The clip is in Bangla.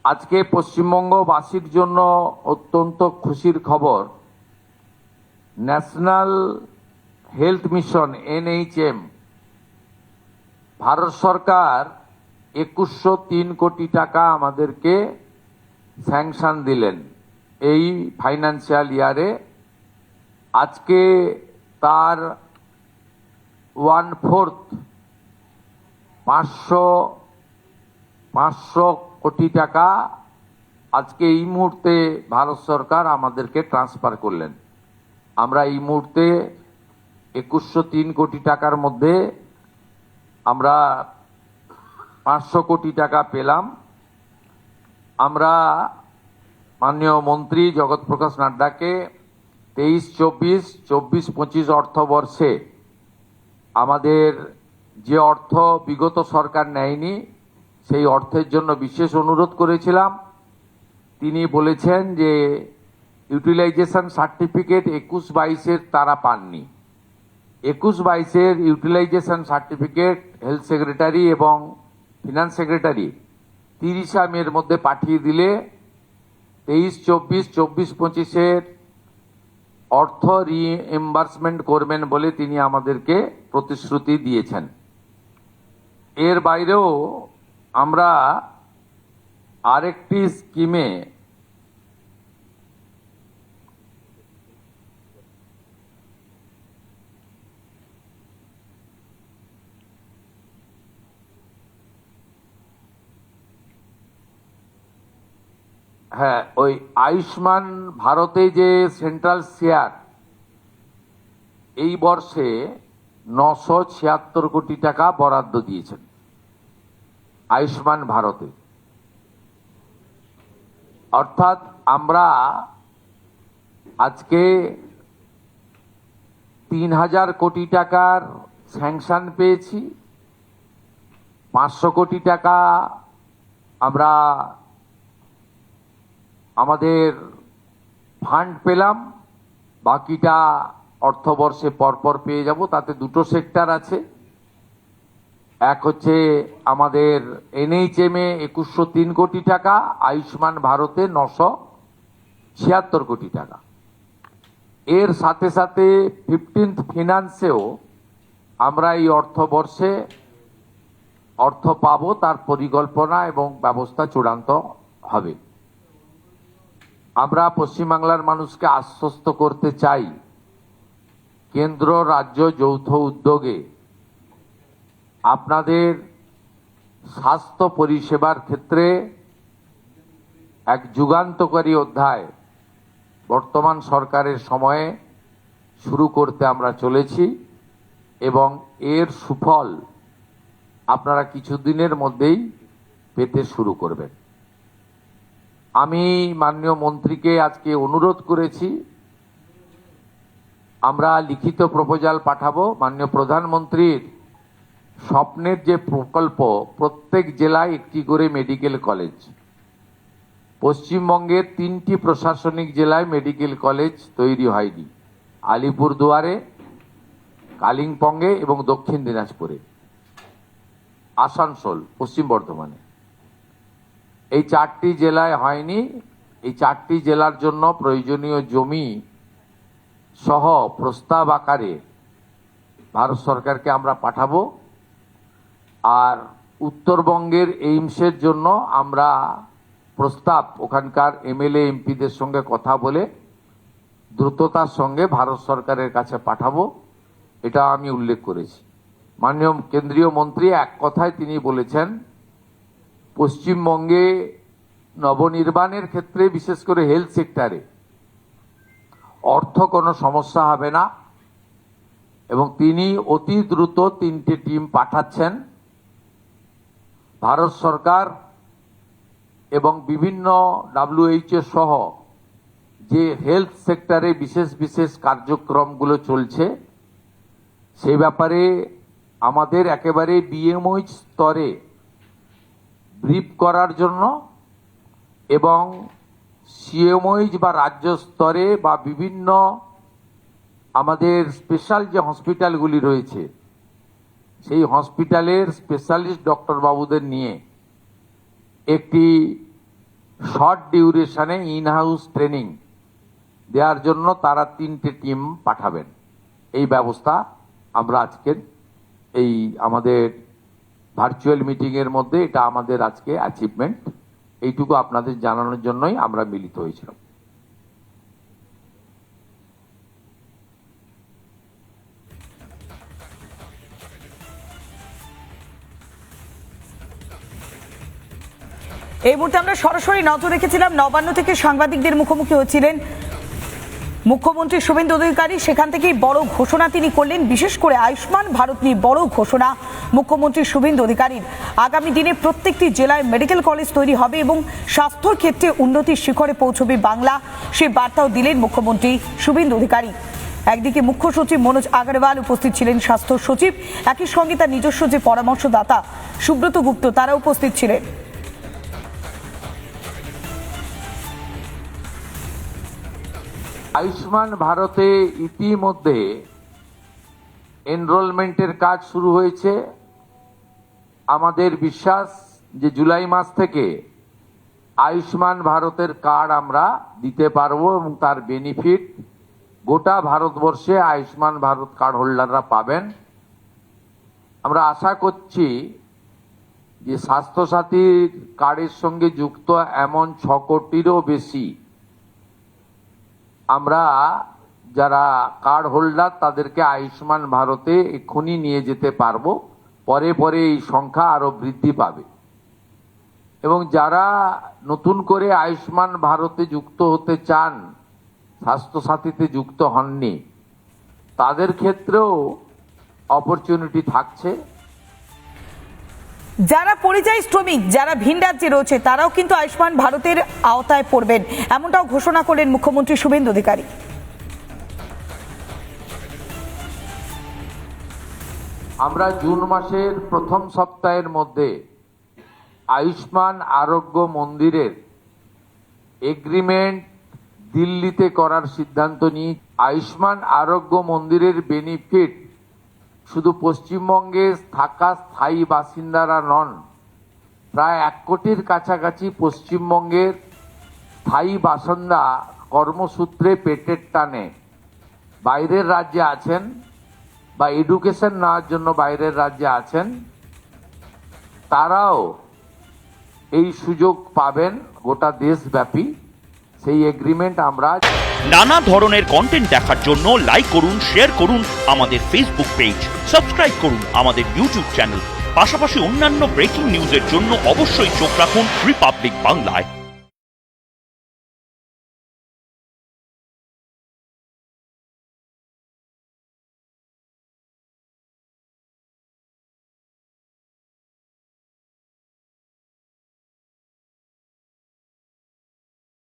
আজকে পশ্চিমবঙ্গবাসীর জন্য অত্যন্ত খুশির খবর। National health mission NHM Bharat সরকার 2103 কোটি টাকা আমাদেরকে স্যাংশন দিলেন এই ফাইন্যান্সিয়াল ইয়ারে। আজকে তার 1/4 500 কোটি টাকা আজকে এই মুহূর্তে ভারত সরকার আমাদেরকে ট্রান্সফার করলেন। আমরা এই মুহূর্তে 2103 কোটি টাকার মধ্যে আমরা 500 কোটি টাকা পেলাম। আমরা মাননীয় মন্ত্রী জগৎ প্রকাশ নাড্ডাকে 23-24, 24-25 অর্থবর্ষে আমাদের যে অর্থ বিগত সরকার নেয়নি সেই অর্থের জন্য বিশেষ অনুরোধ করেছিলাম। তিনি বলেছেন যে ইউটিলাইজেশন সার্টিফিকেট 21-22-এর তারা পাননি। 21-22-এর ইউটিলাইজেশন সার্টিফিকেট হেলথ সেক্রেটারি এবং ফিনান্স সেক্রেটারি 30 মের মধ্যে পাঠিয়ে দিলে 23-24, 24-25-এর অর্থ রিএম্বার্সমেন্ট করবেন বলে তিনি আমাদেরকে প্রতিশ্রুতি দিয়েছেন। এর বাইরেও আমরা আরেকটি স্কিমে ওই আয়ুষ্মান ভারতে যে সেন্ট্রাল শেয়ার এই বর্ষে 976 কোটি টাকা বরাদ্দ দিয়েছেন আয়ুষ্মান ভারতে। অর্থাৎ আমরা আজকে 3000 কোটি টাকার স্যাংশন পেয়েছি, 500 কোটি টাকা আমরা আমাদের ফান্ড পেলাম, বাকিটা অর্থবর্ষে পরপর পেয়ে যাব। তাতে দুটো সেক্টর আছে, এক হচ্ছে আমাদের NHM এ 2103 কোটি টাকা, আয়ুষ্মান ভারতে 976 কোটি টাকা। এর সাথে সাথে 15th ফিনান্সেও আমরা এই অর্থবর্ষে অর্থ পাবো, তার পরিকল্পনা এবং ব্যবস্থা চূড়ান্ত হবে। আমরা পশ্চিমবাংলার মানুষকে আশ্বস্ত করতে চাই, কেন্দ্র রাজ্য যৌথ উদ্যোগে আপনাদের স্বাস্থ্য পরিষেবার ক্ষেত্রে এক যুগান্তকারী অধ্যায় বর্তমান সরকারের সময়ে শুরু করতে আমরা চলেছি এবং এর সুফল আপনারা কিছুদিনের মধ্যেই পেতে শুরু করবেন। আমি মাননীয় মন্ত্রীকে আজকে অনুরোধ করেছি, আমরা লিখিত প্রপোজাল পাঠাবো। মাননীয় প্রধানমন্ত্রীর স্বপ্নের যে প্রকল্প, প্রত্যেক জেলায় একটি করে মেডিকেল কলেজ, পশ্চিমবঙ্গের 3টি প্রশাসনিক জেলায় মেডিকেল কলেজ তৈরি হয়নি, আলিপুরদুয়ারে, কালিম্পংয়ে এবং দক্ষিণ দিনাজপুরে, আসানসোল, পশ্চিম বর্ধমানে। এই 4টি জেলায় হয়নি। এই 4টি জেলার জন্য প্রয়োজনীয় জমি সহ প্রস্তাব আকারে ভারত সরকারকে আমরা পাঠাবো। আর উত্তরবঙ্গের এইমসের জন্য আমরা প্রস্তাব ওখানকার MLA MPদের সঙ্গে কথা বলে দ্রুততার সঙ্গে ভারত সরকারের কাছে পাঠাবো, এটা আমি উল্লেখ করেছি। মাননীয় কেন্দ্রীয় মন্ত্রী এক কথায় তিনি বলেছেন, পশ্চিমবঙ্গে নবনির্মাণের ক্ষেত্রে বিশেষ করে হেলথ সেক্টরে অর্থ কোনো সমস্যা হবে না এবং তিনি অতি দ্রুত 3টে টিম পাঠাচ্ছেন। ভারত সরকার এবং বিভিন্ন WHO সহ যে হেলথ সেক্টরে বিশেষ বিশেষ কার্যক্রমগুলো চলছে সেই ব্যাপারে আমাদের একেবারে BMOH স্তরে ব্রিফ করার জন্য এবং CMOH বা রাজ্য স্তরে বা বিভিন্ন আমাদের স্পেশাল যে হসপিটালগুলি রয়েছে সেই হসপিটালের স্পেশালিস্ট ডক্টর বাবুদের নিয়ে একটি শর্ট ডিউরেশনে ইন হাউস ট্রেনিং দেওয়ার জন্য তারা 3টে টিম পাঠাবেন। এই ব্যবস্থা আমরা আজকের এই আমাদের ভার্চুয়াল মিটিং এর মধ্যে এটা আমাদের আজকে অ্যাচিভমেন্ট। এইটুকু আপনাদের জানানোর জন্যই আমরা মিলিত হয়েছিলাম। এই মুহূর্তে আমরা সরাসরি নজর রেখেছিলাম নবান্ন থেকে সাংবাদিকদের মুখোমুখি হয়েছিলেন মুখ্যমন্ত্রী শুভেন্দু অধিকারী। সেখান থেকেই বড় ঘোষণা তিনি করলেন, বিশেষ করে আয়ুষ্মান ভারত নিয়ে বড় ঘোষণা মুখ্যমন্ত্রী শুভেন্দু অধিকারীর। আগামী দিনে প্রত্যেকটি জেলায় মেডিকেল কলেজ তৈরি হবে এবং স্বাস্থ্যর ক্ষেত্রে উন্নতির শিখরে পৌঁছবে বাংলা, সেই বার্তাও দিলেন মুখ্যমন্ত্রী শুভেন্দু অধিকারী। একদিকে মুখ্য সচিব মনোজ আগরওয়াল উপস্থিত ছিলেন, স্বাস্থ্য সচিব, একই সঙ্গে তার নিজস্ব যে পরামর্শদাতা সুব্রত গুপ্ত তারা উপস্থিত ছিলেন। আয়ুষ্মান ভারতে ইতিমধ্যে এনরোলমেন্টের কাজ শুরু হয়েছে। আমাদের বিশ্বাস যে জুলাই মাস থেকে আয়ুষ্মান ভারতের কার্ড আমরা দিতে পারবো এবং তার বেনিফিট গোটা ভারতবর্ষে আয়ুষ্মান ভারত কার্ড হোল্ডাররা পাবেন। আমরা আশা করছি যে স্বাস্থ্যসাথীর কার্ডের সঙ্গে যুক্ত এমন 6 কোটিরও বেশি আমরা যারা কার্ড হোল্ডার তাদেরকে আয়ুষ্মান ভারতে এক্ষুনি নিয়ে যেতে পারবো। পরে পরে এই সংখ্যা আরো বৃদ্ধি পাবে এবং যারা নতুন করে আয়ুষ্মান ভারতে যুক্ত হতে চান, স্বাস্থ্যসাথীতে যুক্ত হননি, তাদের ক্ষেত্রেও অপরচুনিটি থাকছে। যারা পরিযায়ী শ্রমিক, যারা ভিন রাজ্যে রয়েছে, তারাও কিন্তু আয়ুষ্মান ভারতের আওতায় পড়বেন, এমনটাও ঘোষণা করলেন মুখ্যমন্ত্রী শুভেন্দু অধিকারী। আমরা জুন মাসের প্রথম সপ্তাহের মধ্যে আয়ুষ্মান আরোগ্য মন্দিরের এগ্রিমেন্ট দিল্লিতে করার সিদ্ধান্ত নিই। আয়ুষ্মান আরোগ্য মন্দিরের বেনিফিট শুধু পশ্চিমবঙ্গে থাকা স্থায়ী বাসিন্দারা নন, প্রায় 1 কোটির কাছাকাছি পশ্চিমবঙ্গের স্থায়ী বাসিন্দা কর্মসূত্রে পেটের টানে বাইরের রাজ্যে আছেন বা এডুকেশন নেওয়ার জন্য বাইরের রাজ্যে আছেন, তারাও এই সুযোগ পাবেন গোটা দেশব্যাপী। সেই এগ্রিমেন্ট আমরা নানা ধরনের কন্টেন্ট দেখার জন্য লাইক করুন, শেয়ার করুন আমাদের ফেসবুক পেজ, সাবস্ক্রাইব করুন আমাদের ইউটিউব চ্যানেল। পাশাপাশি অন্যান্য ব্রেকিং নিউজের জন্য অবশ্যই চোখ রাখুন রিপাবলিক বাংলায়।